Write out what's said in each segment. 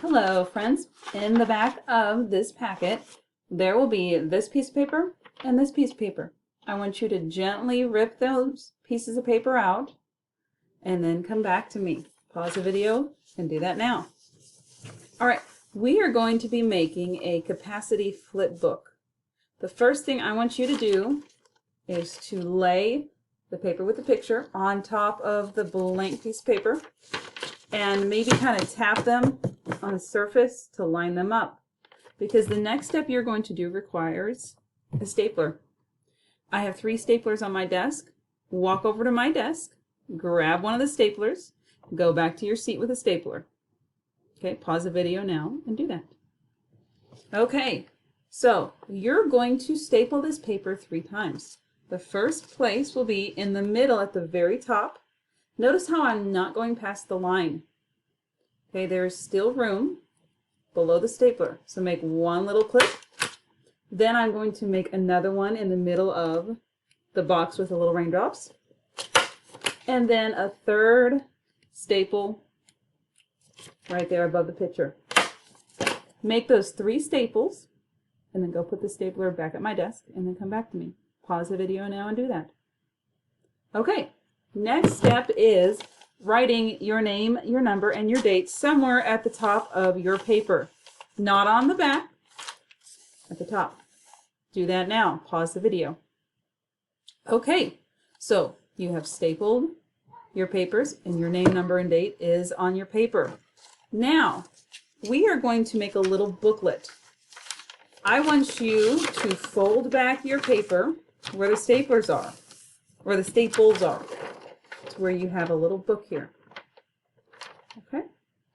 Hello friends, in the back of this packet there will be this piece of paper and this piece of paper. I want you to gently rip those pieces of paper out and then come back to me. Pause the video and do that now. Alright, we are going to be making a capacity flip book. The first thing I want you to do is to lay the paper with the picture on top of the blank piece of paper and maybe kind of tap them on the surface to line them up, because the next step you're going to do requires a stapler. I have 3 staplers on my desk. Walk over to my desk, grab one of the staplers, go back to your seat with a stapler. Okay, pause the video now and do that. Okay, so you're going to staple this paper 3 times. The first place will be in the middle at the very top. Notice how I'm not going past the line. Okay, there's still room below the stapler. So make one little clip. Then I'm going to make another one in the middle of the box with the little raindrops. And then a third staple right there above the picture. Make those 3 staples and then go put the stapler back at my desk and then come back to me. Pause the video now and do that. Okay. Next step is writing your name, your number, and your date somewhere at the top of your paper. Not on the back, at the top. Do that now. Pause the video. Okay, so you have stapled your papers and your name, number, and date is on your paper. Now, we are going to make a little booklet. I want you to fold back your paper where the staplers are, where the staples are. Where you have a little book here. Okay,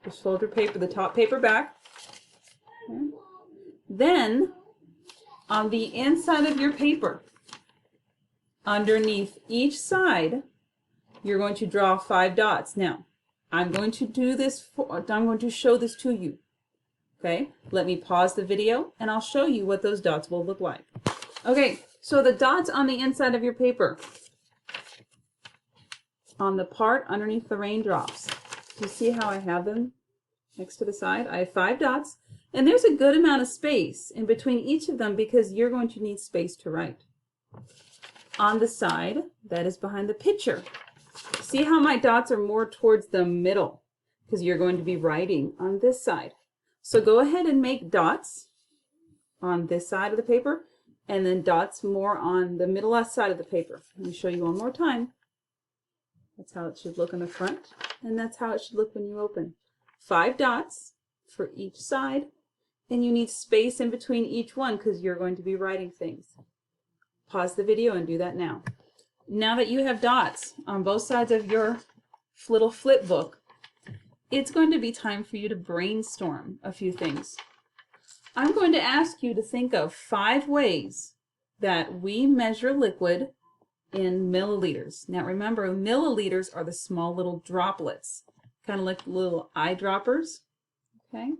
just fold your paper, the top paper back. Okay. Then on the inside of your paper, underneath each side, you're going to draw 5 dots. Now, I'm going to do this. I'm going to show this to you. Okay, let me pause the video and I'll show you what those dots will look like. Okay, so the dots on the inside of your paper. On the part underneath the raindrops. Do you see how I have them next to the side? I have 5 dots, and there's a good amount of space in between each of them because you're going to need space to write. On the side that is behind the picture, see how my dots are more towards the middle because you're going to be writing on this side. So go ahead and make dots on this side of the paper and then dots more on the middle left side of the paper. Let me show you one more time. That's how it should look on the front, and that's how it should look when you open. 5 dots for each side, and you need space in between each one because you're going to be writing things. Pause the video and do that now. Now that you have dots on both sides of your little flip book, it's going to be time for you to brainstorm a few things. I'm going to ask you to think of 5 ways that we measure liquid in milliliters. Now remember, milliliters are the small little droplets, kind of like little eyedroppers. Okay.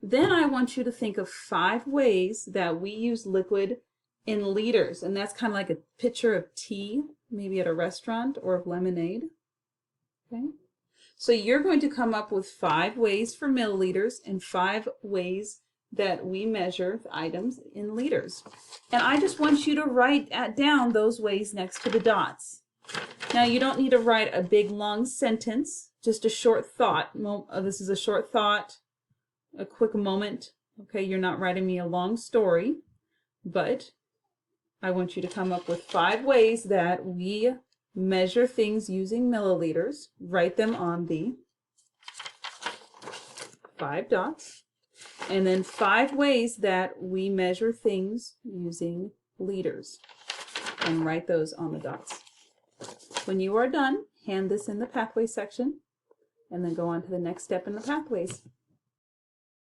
Then I want you to think of 5 ways that we use liquid in liters, and that's kind of like a pitcher of tea, maybe at a restaurant, or of lemonade. Okay. So you're going to come up with 5 ways for milliliters and 5 ways that we measure items in liters. And I just want you to write down those ways next to the dots. Now you don't need to write a big long sentence, just a short thought. This is a short thought, a quick moment. Okay, you're not writing me a long story, but I want you to come up with 5 ways that we measure things using milliliters. Write them on the 5 dots. And then 5 ways that we measure things using liters. And write those on the dots. When you are done, hand this in the pathway section and then go on to the next step in the pathways.